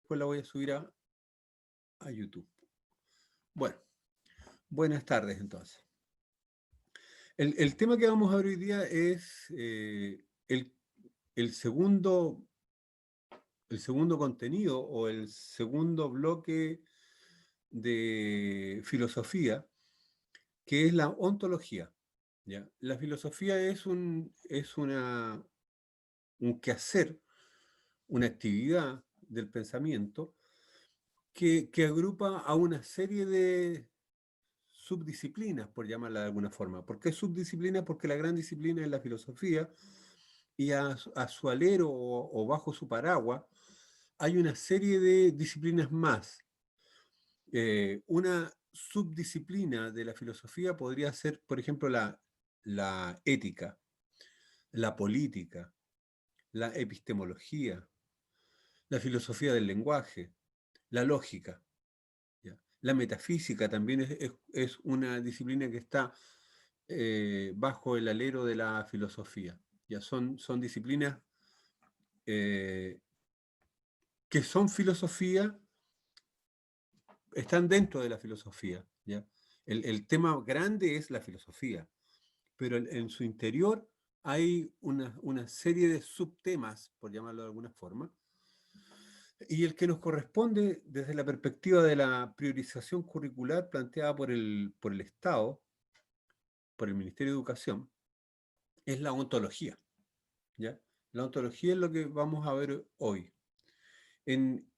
después la voy a subir a YouTube. Bueno, buenas tardes entonces. El tema que vamos a ver hoy día es el segundo contenido o el segundo bloque de filosofía, que es la ontología. ¿Ya? La filosofía es un quehacer, una actividad del pensamiento que agrupa a una serie de subdisciplinas, por llamarla de alguna forma. ¿Por qué subdisciplinas? Porque la gran disciplina es la filosofía y a su alero o bajo su paraguas hay una serie de disciplinas más. Una subdisciplina de la filosofía podría ser, por ejemplo, la ética, la política, la epistemología, la filosofía del lenguaje, la lógica. ¿Ya? La metafísica también es una disciplina que está bajo el alero de la filosofía. ¿Ya? Son disciplinas que son filosofía, están dentro de la filosofía. ¿Ya? El tema grande es la filosofía, pero en su interior hay una serie de subtemas, por llamarlo de alguna forma, y el que nos corresponde desde la perspectiva de la priorización curricular planteada por el Estado, por el Ministerio de Educación, es la ontología. ¿Ya? La ontología es lo que vamos a ver hoy. En,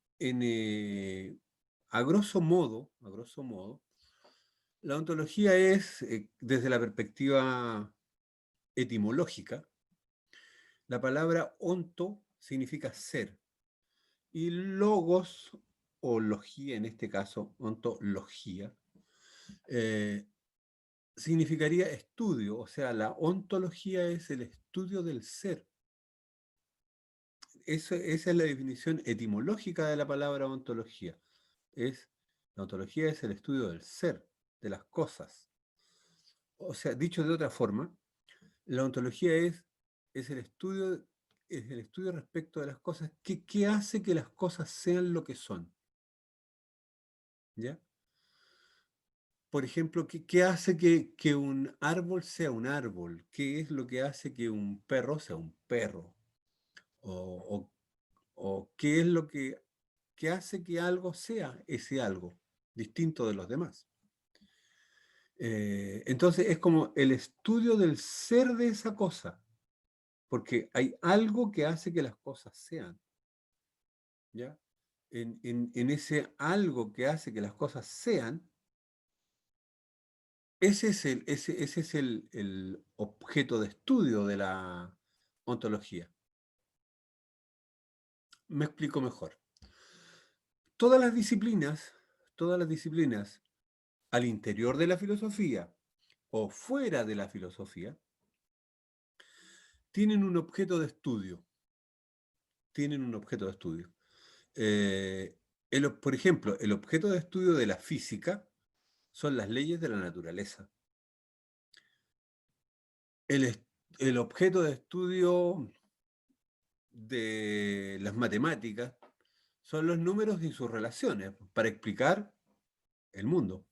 a grosso modo, la ontología es, desde la perspectiva etimológica, la palabra onto significa ser, y logos, o logía en este caso, ontología, eh, significaría estudio, o sea, la ontología es el estudio del ser. Esa es la definición etimológica de la palabra ontología. La ontología es el estudio del ser, de las cosas. O sea, dicho de otra forma, la ontología es el estudio, es el estudio respecto de las cosas. ¿Qué hace que las cosas sean lo que son? ¿Ya? Por ejemplo, ¿qué hace que un árbol sea un árbol? ¿Qué es lo que hace que un perro sea un perro? ¿O, o qué es lo que hace que algo sea ese algo, distinto de los demás? Entonces es como el estudio del ser de esa cosa, porque hay algo que hace que las cosas sean, ¿ya? En ese algo que hace que las cosas sean, ese es el objeto de estudio de la ontología. Me explico mejor. Todas las disciplinas, al interior de la filosofía o fuera de la filosofía, tienen un objeto de estudio. Tienen un objeto de estudio. Por ejemplo, el objeto de estudio de la física son las leyes de la naturaleza. El objeto de estudio de las matemáticas son los números y sus relaciones para explicar el mundo.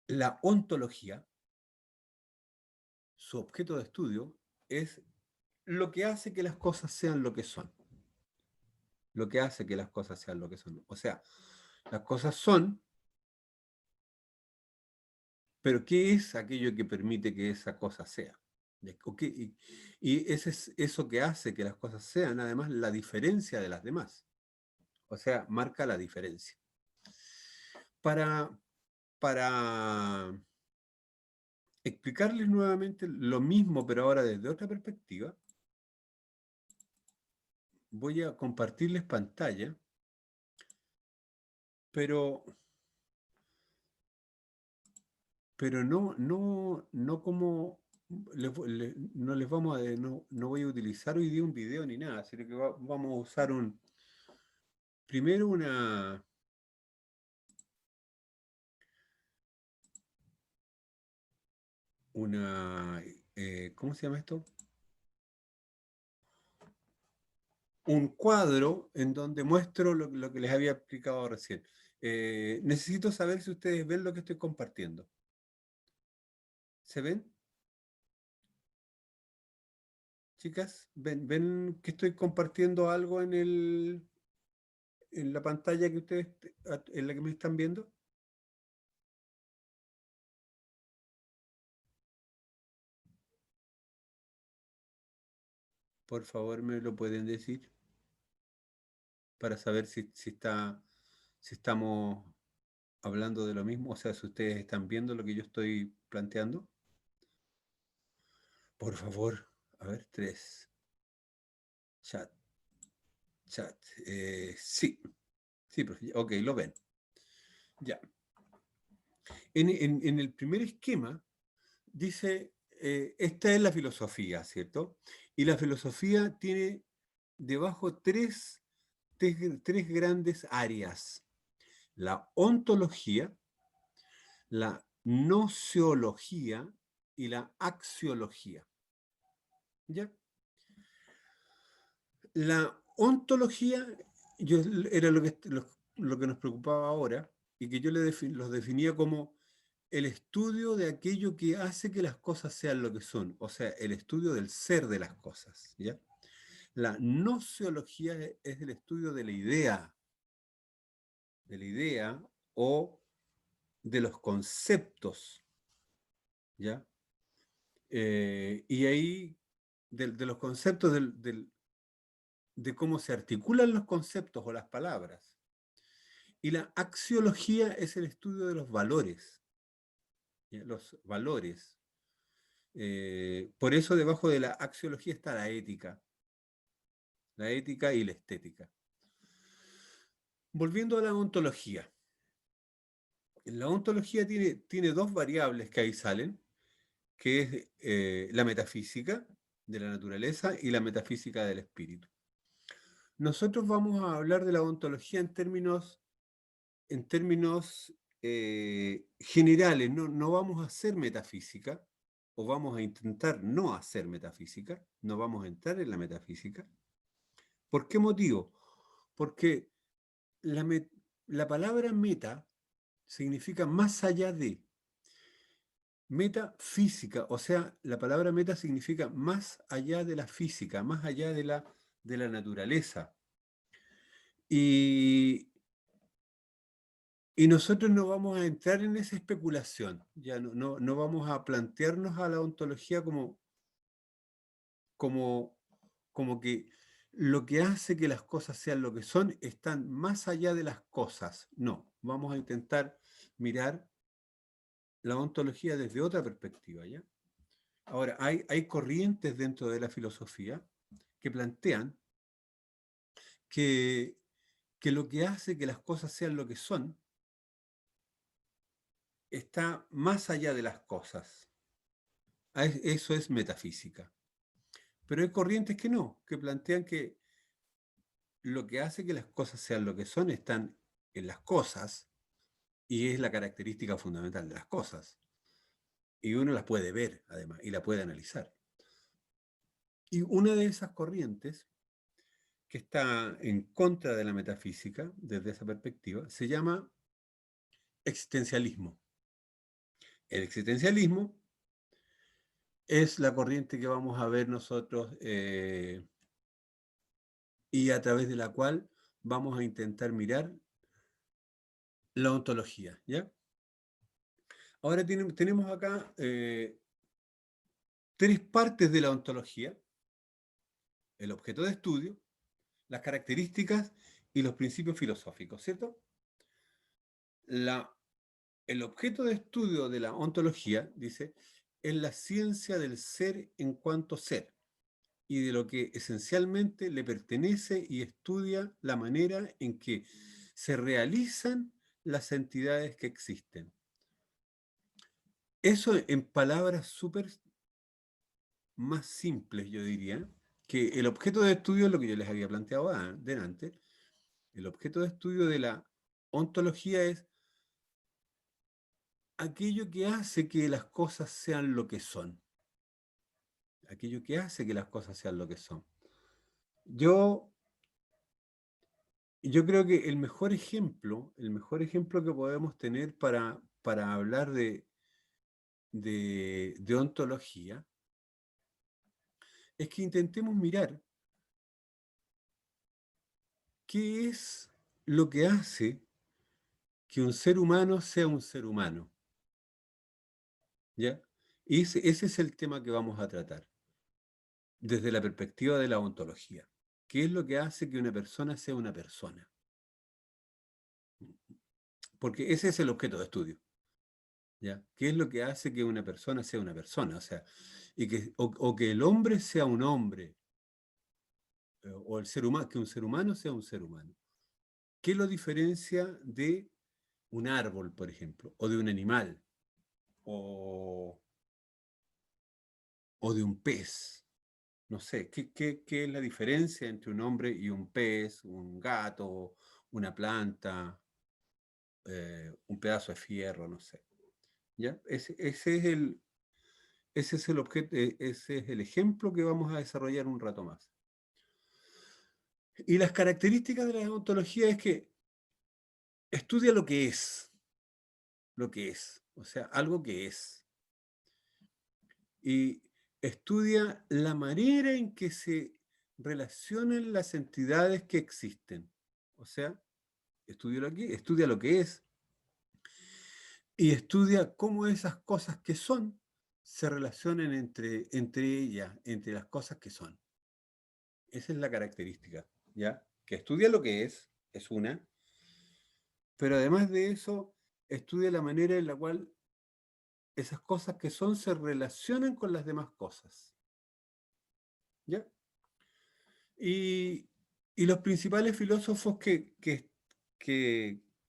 La ontología, su objeto de estudio es lo que hace que las cosas sean lo que son. Lo que hace que las cosas sean lo que son. O sea, las cosas son, pero ¿qué es aquello que permite que esa cosa sea? Y ese es eso que hace que las cosas sean, además, la diferencia de las demás. O sea, marca la diferencia. Para explicarles nuevamente lo mismo, pero ahora desde otra perspectiva, voy a compartirles pantalla, pero no como no les vamos a no voy a utilizar hoy día un video ni nada, sino que vamos a usar primero una ¿cómo se llama esto? un cuadro en donde muestro lo que les había explicado recién. Necesito saber si ustedes ven lo que estoy compartiendo. ¿Se ven? Chicas, ¿ven que estoy compartiendo algo en la pantalla que ustedes, en la que me están viendo? Por favor, me lo pueden decir para saber si estamos hablando de lo mismo, o sea, si ustedes están viendo lo que yo estoy planteando. Por favor, a ver, tres. Chat, chat. Sí, sí, profe, ok, lo ven. Ya. En el primer esquema dice, esta es la filosofía, ¿cierto? Y la filosofía tiene debajo tres grandes áreas. La ontología, la nociología y la axiología. ¿Ya? La ontología era lo que nos preocupaba ahora y que yo los definía como el estudio de aquello que hace que las cosas sean lo que son, o sea, el estudio del ser de las cosas, ¿ya? La nociología es el estudio de la idea o de los conceptos, ¿ya? Y ahí, de los conceptos, de cómo se articulan los conceptos o las palabras. Y la axiología es el estudio de los valores, ¿ya? Los valores. Por eso debajo de la axiología está la ética y la estética. Volviendo a la ontología. La ontología tiene dos variables que ahí salen, que es la metafísica de la naturaleza y la metafísica del espíritu. Nosotros vamos a hablar de la ontología en términos generales, no vamos a hacer metafísica, o vamos a intentar no hacer metafísica, no vamos a entrar en la metafísica. ¿Por qué motivo? Porque la palabra meta significa más allá de. Metafísica, o sea, la palabra meta significa más allá de la física, más allá de la naturaleza. Y, y nosotros no vamos a entrar en esa especulación, ya no vamos a plantearnos a la ontología como, como que lo que hace que las cosas sean lo que son están más allá de las cosas. No, vamos a intentar mirar la ontología desde otra perspectiva, ¿ya? Ahora, hay corrientes dentro de la filosofía que plantean que, que lo que hace que las cosas sean lo que son está más allá de las cosas. Eso es metafísica. Pero hay corrientes que no, que plantean que lo que hace que las cosas sean lo que son están en las cosas y es la característica fundamental de las cosas. Y uno las puede ver, además, y la puede analizar. Y una de esas corrientes que está en contra de la metafísica, desde esa perspectiva, se llama existencialismo. El existencialismo es la corriente que vamos a ver nosotros y a través de la cual vamos a intentar mirar la ontología, ¿ya? Ahora tenemos acá tres partes de la ontología: el objeto de estudio, las características y los principios filosóficos, ¿cierto? La, el objeto de estudio de la ontología, dice, es la ciencia del ser en cuanto ser y de lo que esencialmente le pertenece y estudia la manera en que se realizan las entidades que existen. Eso en palabras súper más simples, yo diría, que el objeto de estudio es lo que yo les había planteado delante. El objeto de estudio de la ontología es aquello que hace que las cosas sean lo que son. Aquello que hace que las cosas sean lo que son. Yo yo creo que el mejor ejemplo que podemos tener para hablar de ontología es que intentemos mirar qué es lo que hace que un ser humano sea un ser humano, ¿ya? Y ese es el tema que vamos a tratar desde la perspectiva de la ontología. ¿Qué es lo que hace que una persona sea una persona? Porque ese es el objeto de estudio, ¿ya? ¿Qué es lo que hace que una persona sea una persona? O sea, o que el hombre sea un hombre, o el ser humano, que un ser humano sea un ser humano. ¿Qué lo diferencia de un árbol, por ejemplo, o de un animal, o, o de un pez? No sé, ¿qué es la diferencia entre un hombre y un pez, un gato, una planta, un pedazo de fierro, no sé? ¿Ya? Ese es el objeto, ese es el ejemplo que vamos a desarrollar un rato más. Y las características de la ontología es que estudia lo que es, o sea, algo que es. Y estudia la manera en que se relacionan las entidades que existen. O sea, estudia lo que es y estudia cómo esas cosas que son se relacionan entre ellas, entre las cosas que son. Esa es la característica, ¿ya? Que estudia lo que es una, pero además de eso, estudia la manera en la cual esas cosas que son se relacionan con las demás cosas, ¿ya? Y, y los principales filósofos que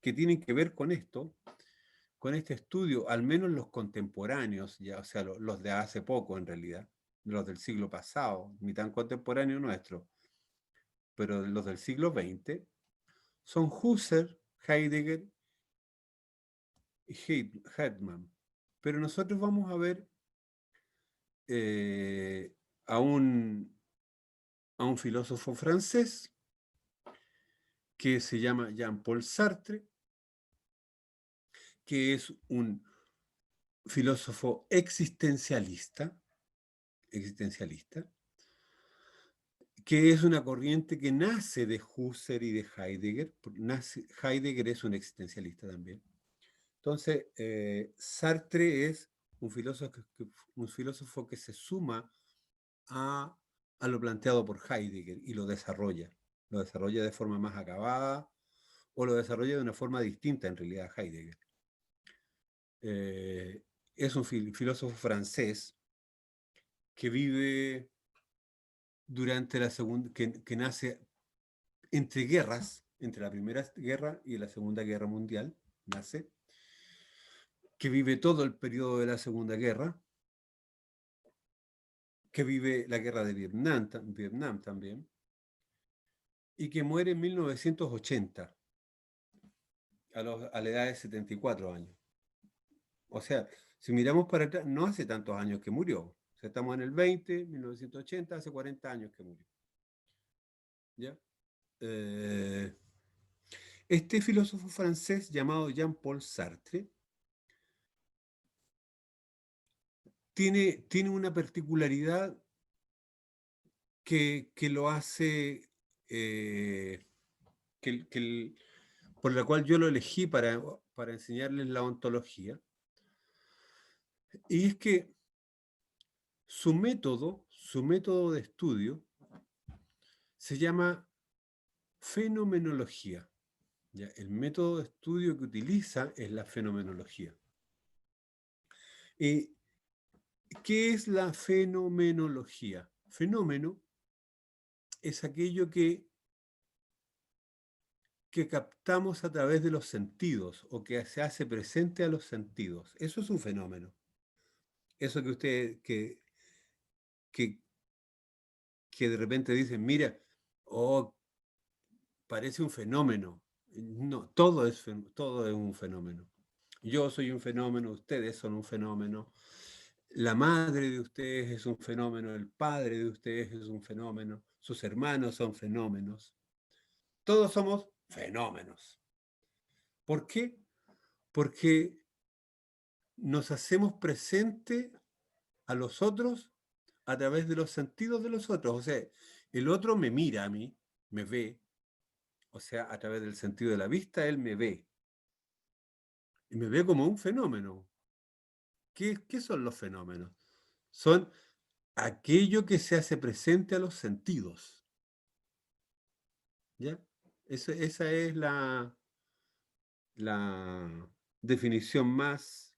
tienen que ver con este estudio, al menos los contemporáneos, ya, o sea, los de hace poco en realidad, los del siglo pasado, ni tan contemporáneo nuestro, pero los del siglo XX, son Husserl, Heidegger y Hetman. Pero nosotros vamos a ver eh, a, un, a un filósofo francés que se llama Jean-Paul Sartre, que es un filósofo existencialista, que es una corriente que nace de Husserl y de Heidegger. Heidegger es un existencialista también. Entonces, Sartre es un filósofo que se suma a, a lo planteado por Heidegger y lo desarrolla. Lo desarrolla de forma más acabada o lo desarrolla de una forma distinta en realidad a Heidegger. Es un filósofo francés que vive durante la segunda, que nace entre guerras, entre la Primera Guerra y la Segunda Guerra Mundial, nace, que vive todo el periodo de la Segunda Guerra, que vive la guerra de Vietnam también, y que muere en 1980, a la edad de 74 años. O sea, si miramos para atrás, no hace tantos años que murió. O sea, estamos en el 1980, hace 40 años que murió. ¿Ya? Eh, este filósofo francés llamado Jean-Paul Sartre tiene una particularidad que lo hace, que por la cual yo lo elegí para enseñarles la ontología, y es que su método de estudio se llama fenomenología. ¿Ya? El método de estudio que utiliza es la fenomenología. ¿Y qué es la fenomenología? Fenómeno es aquello que captamos a través de los sentidos o que se hace presente a los sentidos. Eso es un fenómeno. Eso que usted, que, que de repente dicen, mira, oh, parece un fenómeno. No, todo es un fenómeno. Yo soy un fenómeno, ustedes son un fenómeno, la madre de ustedes es un fenómeno, el padre de ustedes es un fenómeno, sus hermanos son fenómenos. Todos somos fenómenos. ¿Por qué? Porque nos hacemos presente a los otros a través de los sentidos de los otros. O sea, el otro me mira a mí, me ve, o sea, a través del sentido de la vista, él me ve. Y me ve como un fenómeno. ¿Qué son los fenómenos? Son aquello que se hace presente a los sentidos. ¿Ya? Esa es la definición más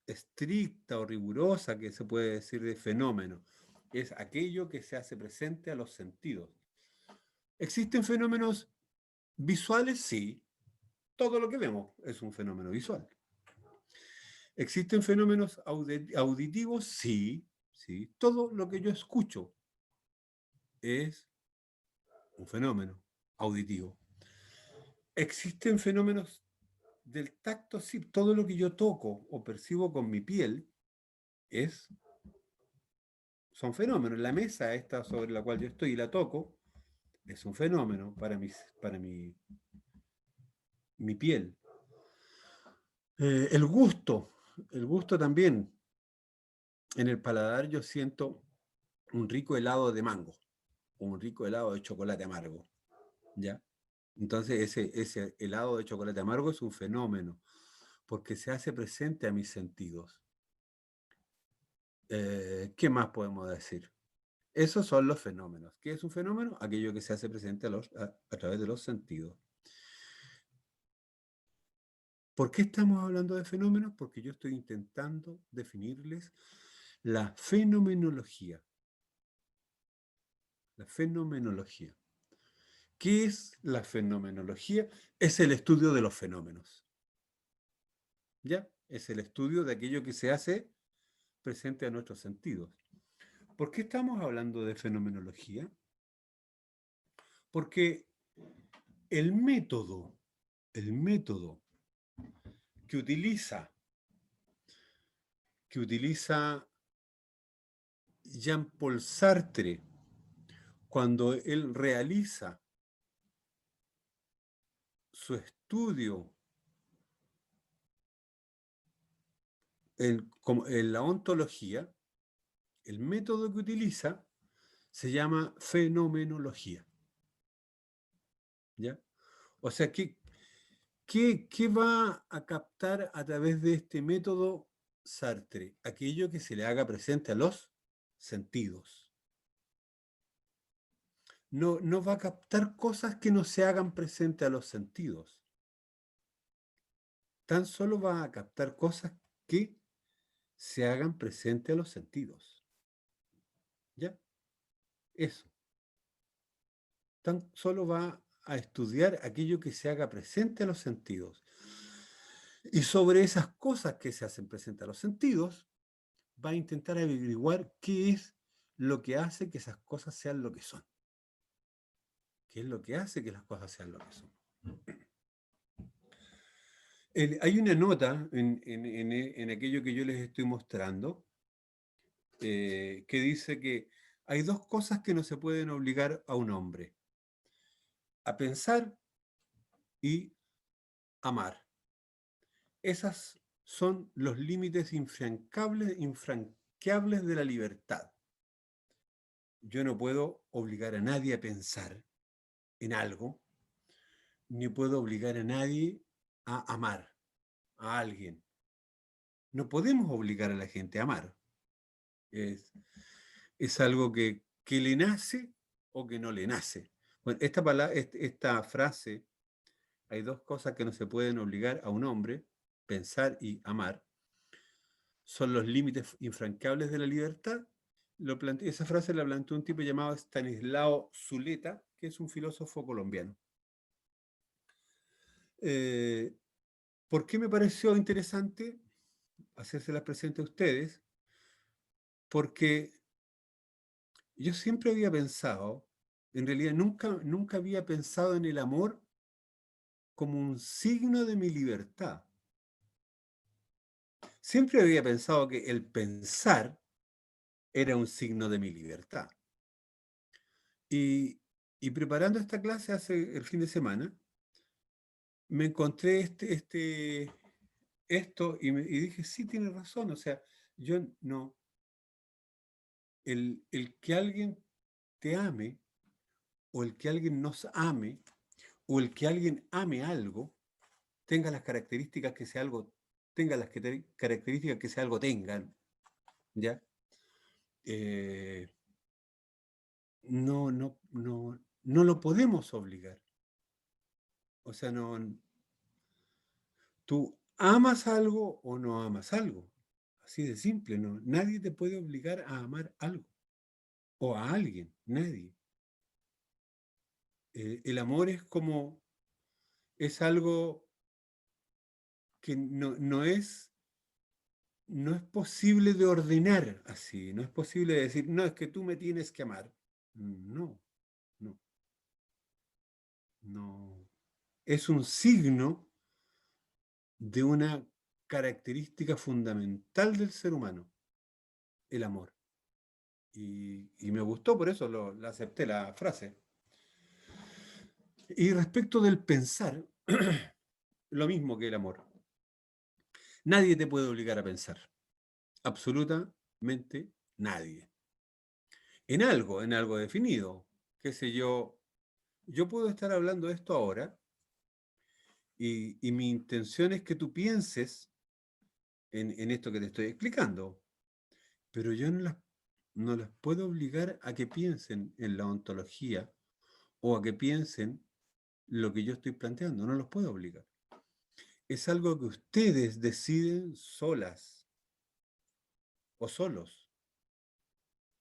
estricta o rigurosa que se puede decir de fenómeno. Es aquello que se hace presente a los sentidos. ¿Existen fenómenos visuales? Sí. Todo lo que vemos es un fenómeno visual. ¿Existen fenómenos auditivos? Sí, sí. Todo lo que yo escucho es un fenómeno auditivo. ¿Existen fenómenos del tacto? Sí. Todo lo que yo toco o percibo con mi piel son fenómenos. La mesa esta sobre la cual yo estoy y la toco es un fenómeno para mi piel. El gusto también. En el paladar yo siento un rico helado de mango, o un rico helado de chocolate amargo, ¿ya? Entonces ese helado de chocolate amargo es un fenómeno, porque se hace presente a mis sentidos. ¿Qué más podemos decir? Esos son los fenómenos. ¿Qué es un fenómeno? Aquello que se hace presente a través de los sentidos. ¿Por qué estamos hablando de fenómenos? Porque yo estoy intentando definirles la fenomenología. La fenomenología. ¿Qué es la fenomenología? Es el estudio de los fenómenos. ¿Ya? Es el estudio de aquello que se hace presente a nuestros sentidos. ¿Por qué estamos hablando de fenomenología? Porque el método que utiliza Jean-Paul Sartre cuando él realiza su estudio en la ontología, el método que utiliza se llama fenomenología. ¿Ya? O sea, ¿qué va a captar a través de este método Sartre? Aquello que se le haga presente a los sentidos. No va a captar cosas que no se hagan presente a los sentidos. Tan solo va a captar cosas que se hagan presente a los sentidos. ¿Ya? Eso. Tan solo va a estudiar aquello que se haga presente a los sentidos. Y sobre esas cosas que se hacen presente a los sentidos, va a intentar averiguar qué es lo que hace que esas cosas sean lo que son. ¿Qué es lo que hace que las cosas sean lo que son? Hay una nota en aquello que yo les estoy mostrando que dice que hay dos cosas que no se pueden obligar a un hombre: a pensar y amar. Esas son los límites infranqueables de la libertad. Yo no puedo obligar a nadie a pensar en algo, ni puedo obligar a nadie a amar a alguien. No podemos obligar a la gente a amar. Es algo que le nace o que no le nace. Bueno, esta frase, hay dos cosas que no se pueden obligar a un hombre: pensar y amar, son los límites infranqueables de la libertad. Esa frase la planteó un tipo llamado Stanislao Zuleta, que es un filósofo colombiano. ¿Por qué me pareció interesante hacérselas presente a ustedes? Porque yo siempre había pensado, en realidad nunca había pensado en el amor como un signo de mi libertad. Siempre había pensado que el pensar era un signo de mi libertad. Y Y preparando esta clase hace el fin de semana, me encontré esto y dije, sí, tiene razón. O sea, yo no, el que alguien te ame, o el que alguien nos ame, o el que alguien ame algo, tenga las características que ese algo, tenga las características que ese algo tengan, ¿ya? Eh, no lo podemos obligar. O sea, no, tú amas algo o no amas algo. Así de simple, ¿no? Nadie te puede obligar a amar algo o a alguien, nadie. El amor es algo que no es posible de ordenar así, no es posible de decir, no, es que tú me tienes que amar. No, no, no. Es un signo de una característica fundamental del ser humano, el amor. Y me gustó, por eso la acepté la frase. Y respecto del pensar, lo mismo que el amor. Nadie te puede obligar a pensar. Absolutamente nadie. En algo definido. Qué sé yo, yo puedo estar hablando de esto ahora y mi intención es que tú pienses en esto que te estoy explicando, pero yo no las puedo obligar a que piensen en la ontología o a que piensen lo que yo estoy planteando, no los puedo obligar. Es algo que ustedes deciden solas o solos.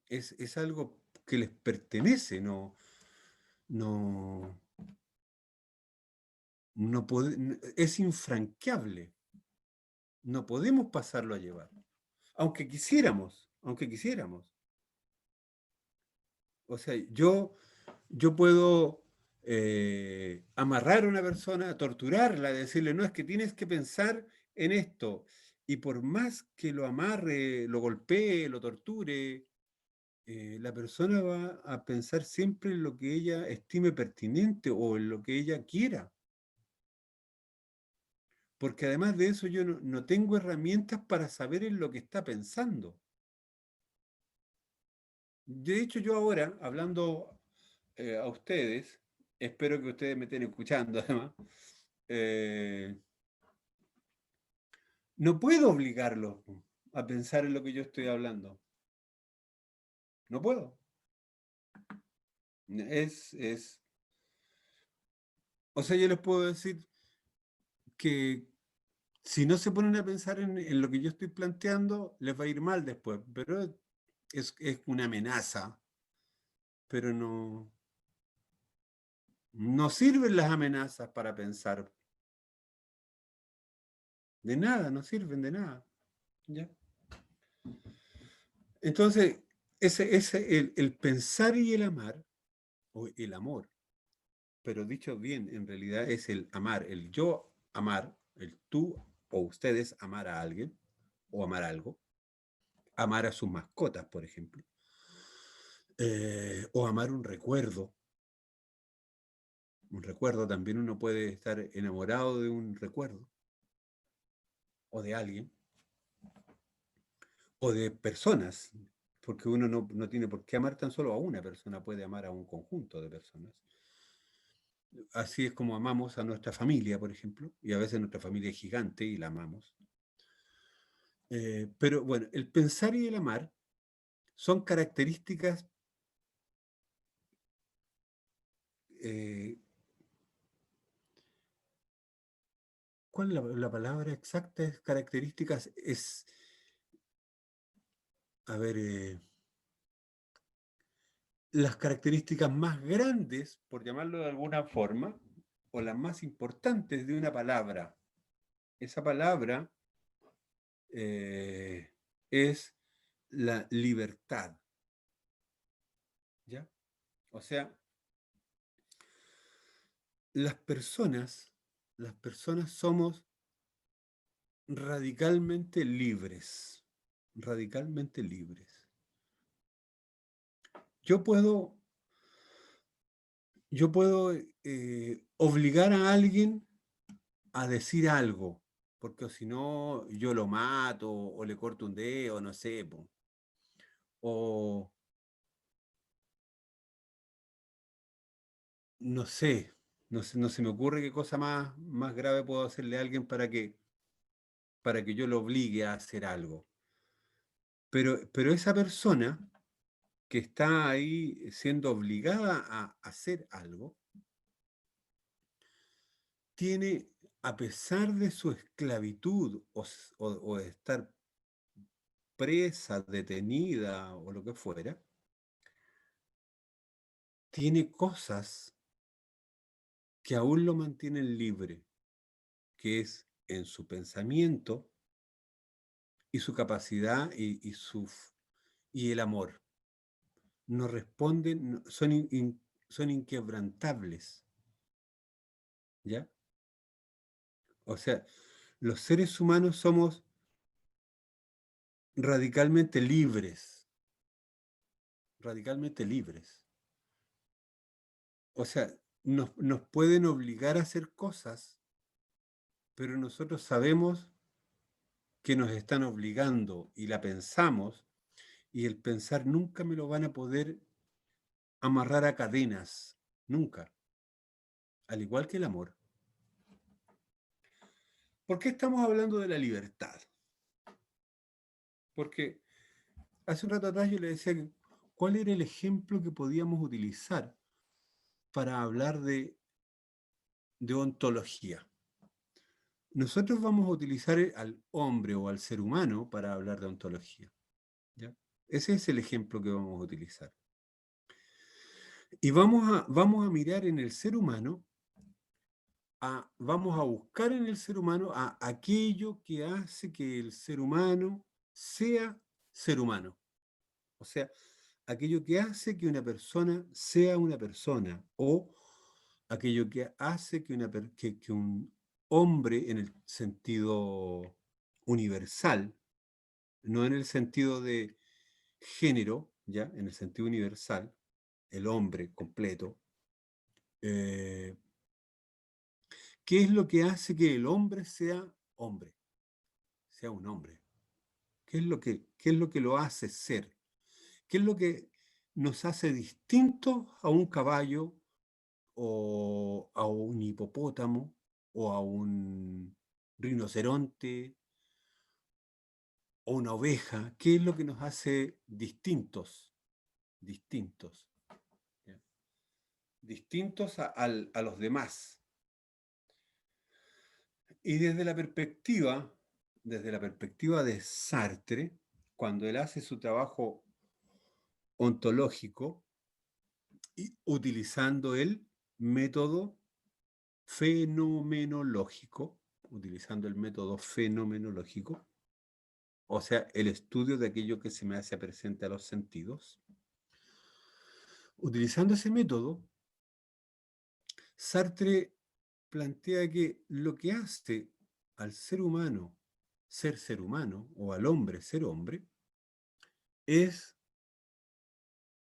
Es algo que les pertenece, no, es infranqueable. No podemos pasarlo a llevar. Aunque quisiéramos. O sea, yo puedo amarrar a una persona, torturarla, decirle, no, es que tienes que pensar en esto. Y por más que lo amarre, lo golpee, lo torture, la persona va a pensar siempre en lo que ella estime pertinente o en lo que ella quiera. Porque además de eso yo no tengo herramientas para saber en lo que está pensando. De hecho, yo ahora, hablando a ustedes, espero que ustedes me estén escuchando además, eh, no puedo obligarlos a pensar en lo que yo estoy hablando. No puedo. Es, o sea, yo les puedo decir que si no se ponen a pensar en lo que yo estoy planteando, les va a ir mal después, pero es una amenaza, pero no sirven las amenazas para pensar. De nada, no sirven de nada. ¿Ya? Entonces, el pensar y el amar, o el amor, pero dicho bien, en realidad es el amar, el yo amar, el tú o ustedes amar a alguien o amar algo, amar a sus mascotas, por ejemplo, o amar un recuerdo. Un recuerdo, también uno puede estar enamorado de un recuerdo o de alguien o de personas, porque uno no tiene por qué amar tan solo a una persona, puede amar a un conjunto de personas. Así es como amamos a nuestra familia, por ejemplo, y a veces nuestra familia es gigante y la amamos. Pero bueno, el pensar y el amar son características, eh, ¿cuál es la palabra exacta? Es características, a ver, las características más grandes, por llamarlo de alguna forma, o las más importantes de una palabra. Esa palabra eh, es la libertad, ¿ya? O sea, las personas, las personas somos radicalmente libres, radicalmente libres. Yo puedo yo puedo obligar a alguien a decir algo, porque si no yo lo mato o le corto un dedo, no sé, po. O no sé, no se me ocurre qué cosa más grave puedo hacerle a alguien para que yo lo obligue a hacer algo. Pero esa persona que está ahí siendo obligada a hacer algo, tiene, a pesar de su esclavitud o de estar presa, detenida o lo que fuera, tiene cosas que aún lo mantienen libre, que es en su pensamiento y su capacidad y el amor. No responden, son inquebrantables, ¿ya? O sea, los seres humanos somos radicalmente libres, radicalmente libres. O sea, nos pueden obligar a hacer cosas, pero nosotros sabemos que nos están obligando y la pensamos, y el pensar nunca me lo van a poder amarrar a cadenas, nunca, al igual que el amor. ¿Por qué estamos hablando de la libertad? Porque hace un rato atrás yo le decía que cuál era el ejemplo que podíamos utilizar para hablar de ontología. Nosotros vamos a utilizar al hombre o al ser humano para hablar de ontología, ¿ya? Ese es el ejemplo que vamos a utilizar. Y vamos a mirar en el ser humano, vamos a buscar en el ser humano a aquello que hace que el ser humano sea ser humano. O sea, aquello que hace que una persona sea una persona, o aquello que hace que un hombre en el sentido universal, no en el sentido de género, ¿ya? En el sentido universal, el hombre completo. eh, ¿Qué es lo que hace que el hombre, sea un hombre? Qué es lo que lo hace ser? ¿Qué es lo que nos hace distintos a un caballo o a un hipopótamo o a un rinoceronte o una oveja? ¿Qué es lo que nos hace distintos? Distintos. ¿Ya? Distintos a los demás. Y desde la perspectiva de Sartre, cuando él hace su trabajo ontológico y utilizando el método fenomenológico, utilizando el método fenomenológico, o sea, el estudio de aquello que se me hace presente a los sentidos. Utilizando ese método, Sartre plantea que lo que hace al ser humano, o al hombre ser hombre, es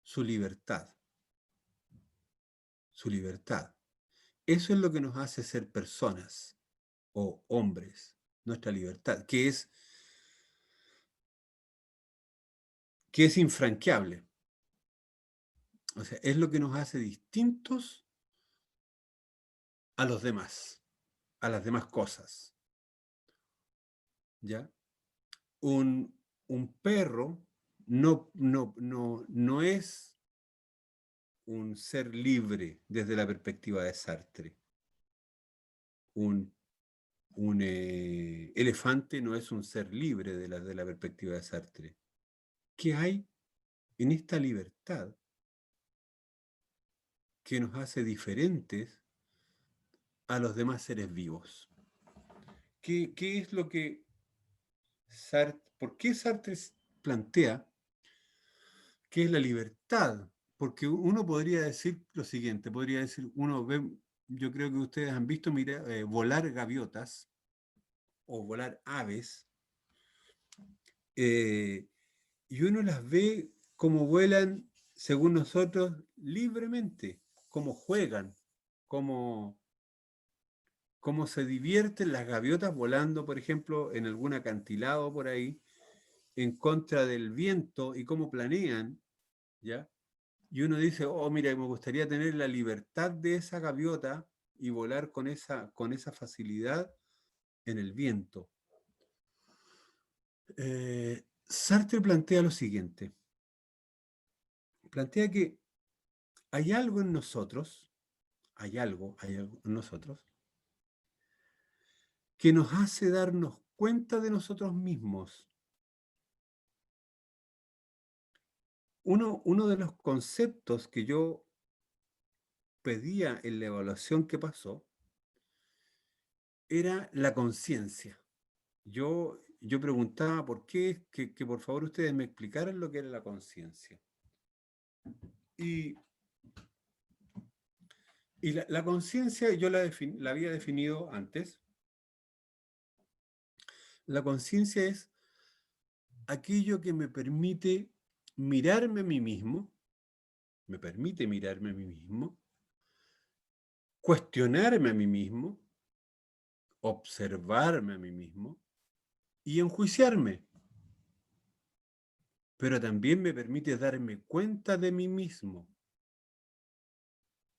su libertad, su libertad. Eso es lo que nos hace ser personas o hombres, nuestra libertad, que es infranqueable. O sea, es lo que nos hace distintos a los demás, a las demás cosas, ¿ya? Un perro no es un ser libre desde la perspectiva de Sartre. Un, un elefante no es un ser libre de la perspectiva de Sartre. ¿Qué hay en esta libertad que nos hace diferentes a los demás seres vivos? ¿Qué es lo que por qué Sartre plantea que es la libertad? Porque uno podría decir lo siguiente, podría decir, yo creo que ustedes han visto volar gaviotas o volar aves, eh, y uno las ve como vuelan, según nosotros, libremente, cómo juegan, cómo, cómo se divierten las gaviotas volando, por ejemplo, en algún acantilado por ahí, en contra del viento y cómo planean, ¿ya? Y uno dice, oh, mira, me gustaría tener la libertad de esa gaviota y volar con esa facilidad en el viento. Sartre plantea lo siguiente. Plantea que hay algo en nosotros, hay algo en nosotros, que nos hace darnos cuenta de nosotros mismos. Uno de los conceptos que yo pedía en la evaluación que pasó era la conciencia. Yo preguntaba por qué, que por favor ustedes me explicaran lo que era la conciencia. Y, y la conciencia yo la había definido antes. La conciencia es aquello que me permite mirarme a mí mismo, me permite mirarme a mí mismo, cuestionarme a mí mismo, observarme a mí mismo y enjuiciarme. Pero también me permite darme cuenta de mí mismo.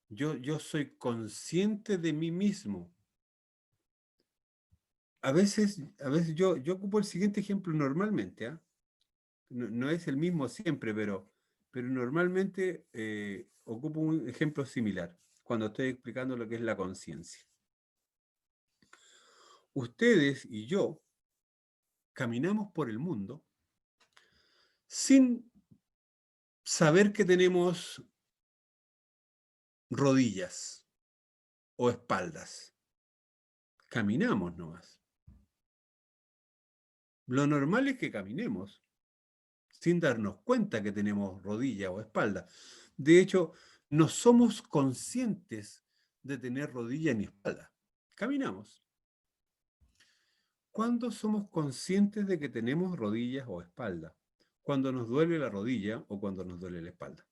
Yo soy consciente de mí mismo. A veces yo ocupo el siguiente ejemplo normalmente, ¿ah? No es el mismo siempre, pero normalmente ocupo un ejemplo similar cuando estoy explicando lo que es la conciencia. Ustedes y yo caminamos por el mundo sin saber que tenemos rodillas o espaldas. Caminamos nomás. Lo normal es que caminemos sin darnos cuenta que tenemos rodilla o espalda. De hecho, no somos conscientes de tener rodilla ni espalda. Caminamos. ¿Cuándo somos conscientes de que tenemos rodillas o espalda? Cuando nos duele la rodilla o cuando nos duele la espalda.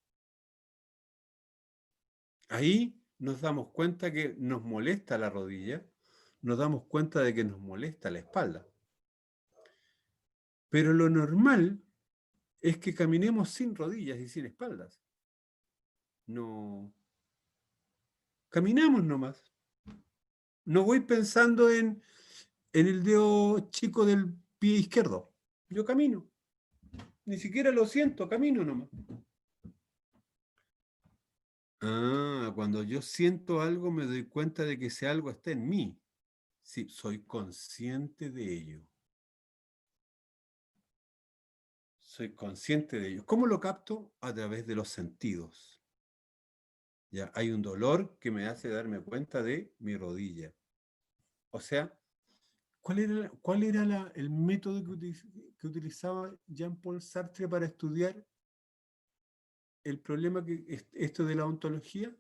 Ahí nos damos cuenta que nos molesta la rodilla, nos damos cuenta de que nos molesta la espalda. Pero lo normal es que caminemos sin rodillas y sin espaldas. No. Caminamos nomás. No voy pensando en el dedo chico del pie izquierdo. Yo camino. Ni siquiera lo siento, camino nomás. Ah, cuando yo siento algo me doy cuenta de que ese algo está en mí. Sí, soy consciente de ello. Soy consciente de ello. ¿Cómo lo capto? A través de los sentidos. Ya, hay un dolor que me hace darme cuenta de mi rodilla. O sea, ¿cuál era el método que utilizaba Jean-Paul Sartre para estudiar el problema que esto de la ontología?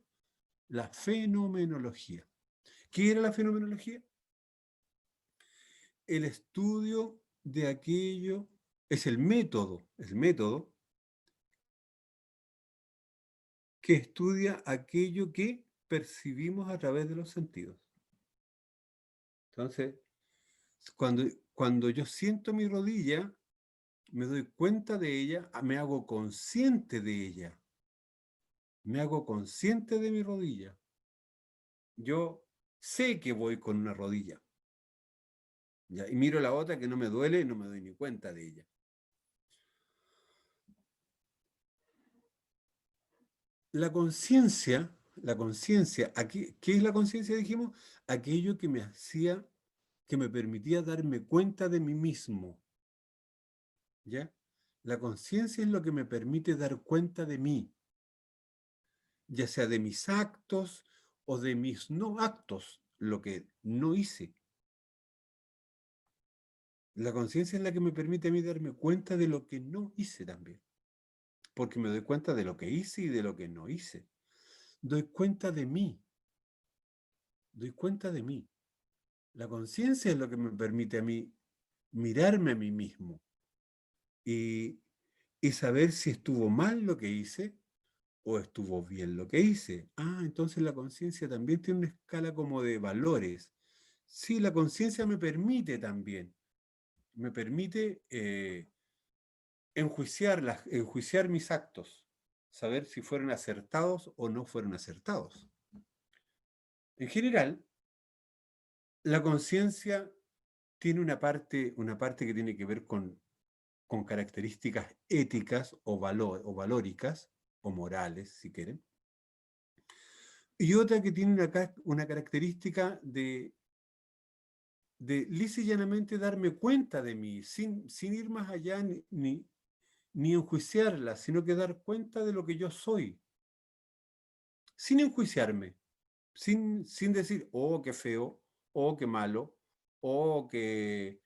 La fenomenología. ¿Qué era la fenomenología? El estudio de aquello, es el método que estudia aquello que percibimos a través de los sentidos. Entonces, cuando yo siento mi rodilla, me doy cuenta de ella, me hago consciente de ella, me hago consciente de mi rodilla. Yo sé que voy con una rodilla, ¿ya? Y miro la otra que no me duele y no me doy ni cuenta de ella. La conciencia, ¿qué es la conciencia? Dijimos, aquello que me hacía, que me permitía darme cuenta de mí mismo, ¿ya? La conciencia es lo que me permite dar cuenta de mí, ya sea de mis actos o de mis no actos, lo que no hice. La conciencia es la que me permite a mí darme cuenta de lo que no hice también, porque me doy cuenta de lo que hice y de lo que no hice. Doy cuenta de mí, doy cuenta de mí. La conciencia es lo que me permite a mí mirarme a mí mismo y, y saber si estuvo mal lo que hice ¿O estuvo bien lo que hice? Ah, entonces la conciencia también tiene una escala como de valores. Sí, la conciencia me permite también, me permite enjuiciar mis actos, saber si fueron acertados o no fueron acertados. En general, la conciencia tiene una parte que tiene que ver con características éticas o valóricas, o morales, si quieren, y otra que tiene una característica de lisa y llanamente darme cuenta de mí, sin ir más allá ni enjuiciarla, sino que dar cuenta de lo que yo soy, sin enjuiciarme, sin decir, oh, qué feo, oh, qué malo, oh, qué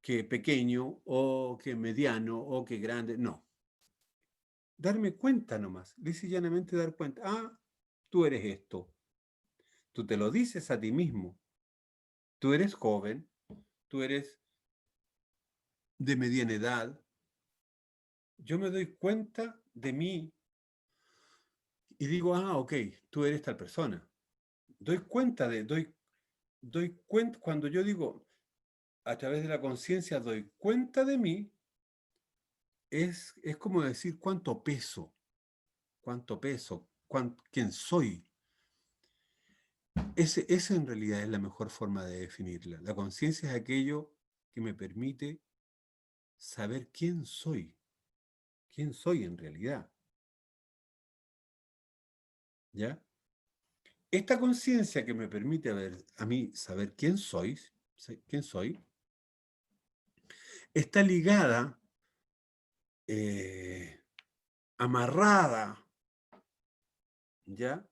pequeño, oh, qué mediano, oh, qué grande. No, darme cuenta nomás, lisa y llanamente dar cuenta, ah, tú eres esto, tú te lo dices a ti mismo, tú eres joven, tú eres de mediana edad, yo me doy cuenta de mí y digo, ah, ok, tú eres tal persona. Doy cuenta, cuando yo digo, a través de la conciencia doy cuenta de mí, es como decir quién soy. Ese en realidad es la mejor forma de definirla. La conciencia es aquello que me permite saber quién soy en realidad, ¿ya? Esta conciencia que me permite a mí saber quién soy, está ligada, eh, amarrada, ¿ya?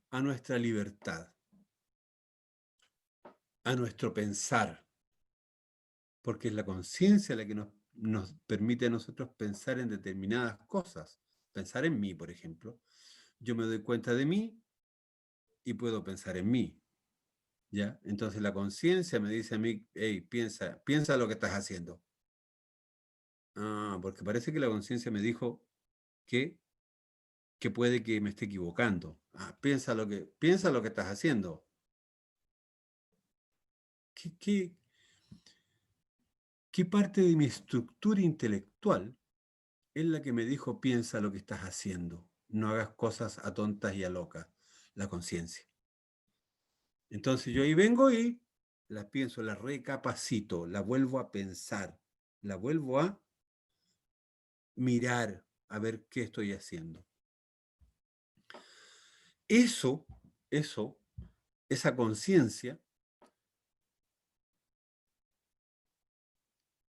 A nuestra libertad, a nuestro pensar, porque es la conciencia la que nos permite a nosotros pensar en determinadas cosas. Pensar en mí, por ejemplo. Yo me doy cuenta de mí y puedo pensar en mí, ¿ya? Entonces la conciencia me dice a mí, hey, piensa lo que estás haciendo. Ah, porque parece que la conciencia me dijo que, que puede que me esté equivocando. Ah, piensa lo que estás haciendo. ¿Qué, qué parte de mi estructura intelectual es la que me dijo, piensa lo que estás haciendo, no hagas cosas a tontas y a locas? La conciencia. Entonces yo ahí vengo y la pienso, la recapacito, la vuelvo a pensar, la vuelvo a mirar, a ver qué estoy haciendo. Eso, eso, esa conciencia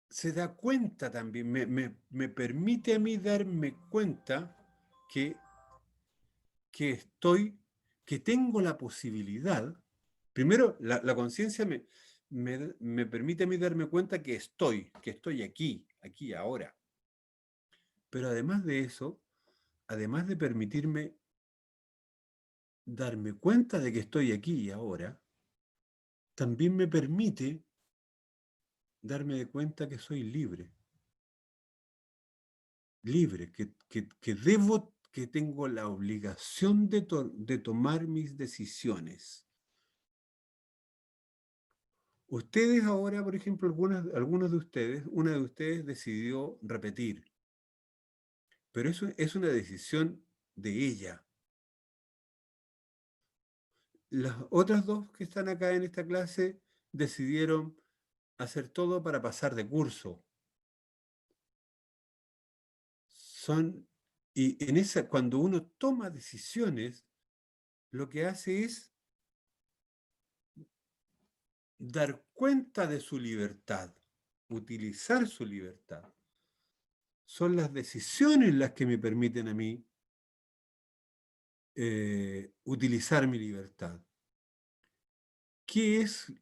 se da cuenta también, me permite a mí darme cuenta que, que estoy, que tengo la posibilidad. Primero, la conciencia me permite a mí darme cuenta que estoy aquí, ahora. Pero además de eso, además de permitirme darme cuenta de que estoy aquí y ahora, también me permite darme de cuenta que soy libre, que tengo la obligación de tomar mis decisiones. Ustedes ahora, por ejemplo, algunos de ustedes, una de ustedes decidió repetir, pero eso es una decisión de ella. Las otras dos que están acá en esta clase decidieron hacer todo para pasar de curso. Son, y cuando uno toma decisiones, lo que hace es dar cuenta de su libertad, utilizar su libertad. Son las decisiones las que me permiten a mí utilizar mi libertad. ¿Qué es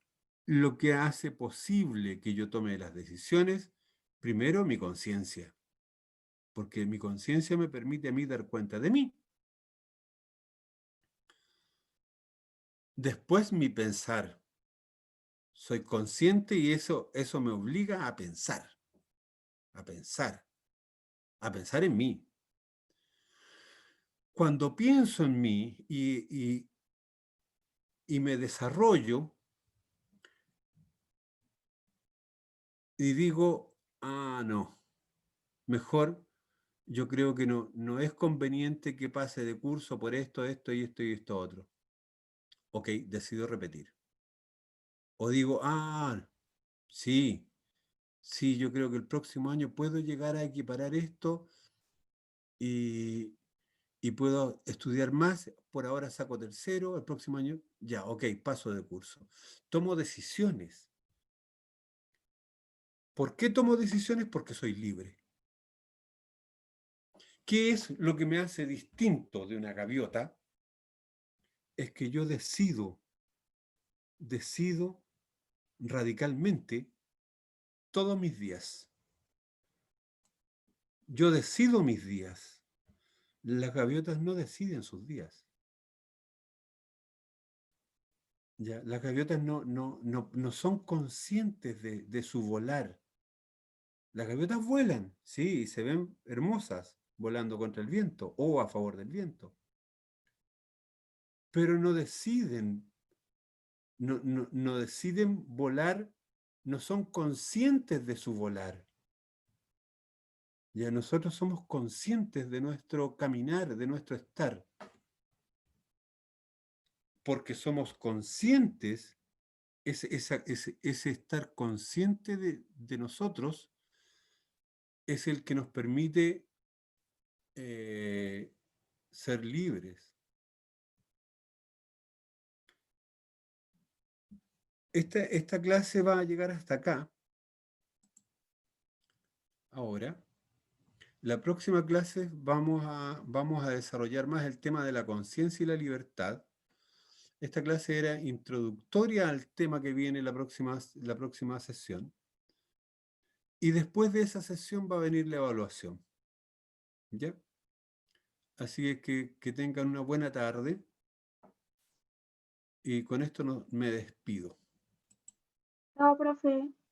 lo que hace posible que yo tome las decisiones? Primero, mi conciencia, porque mi conciencia me permite a mí dar cuenta de mí. Después, mi pensar. Soy consciente y eso me obliga a pensar, a pensar en mí. cuando pienso en mí y me desarrollo y digo, ah, no, mejor yo creo que no es conveniente que pase de curso por esto, esto y esto y esto otro. Ok, decido repetir. O digo, ah, sí, sí, yo creo que el próximo año puedo llegar a equiparar esto y, y puedo estudiar más. Por ahora saco tercero, el próximo año, ya, ok, paso de curso. Tomo decisiones. ¿Por qué tomo decisiones? Porque soy libre. ¿Qué es lo que me hace distinto de una gaviota? Es que yo decido radicalmente todos mis días. Yo decido mis días. Las gaviotas no deciden sus días. ¿Ya? Las gaviotas no son conscientes de su volar. Las gaviotas vuelan, sí, y se ven hermosas volando contra el viento o a favor del viento, pero no deciden volar, no son conscientes de su volar. Ya nosotros somos conscientes de nuestro caminar, de nuestro estar, porque somos conscientes, ese estar consciente de nosotros es el que nos permite eh, ser libres. Esta clase va a llegar hasta acá, ahora. La próxima clase vamos a desarrollar más el tema de la conciencia y la libertad. Esta clase era introductoria al tema que viene la próxima sesión. Y después de esa sesión va a venir la evaluación. ¿Ya? Así es que tengan una buena tarde y con esto me despido. Chao, profe.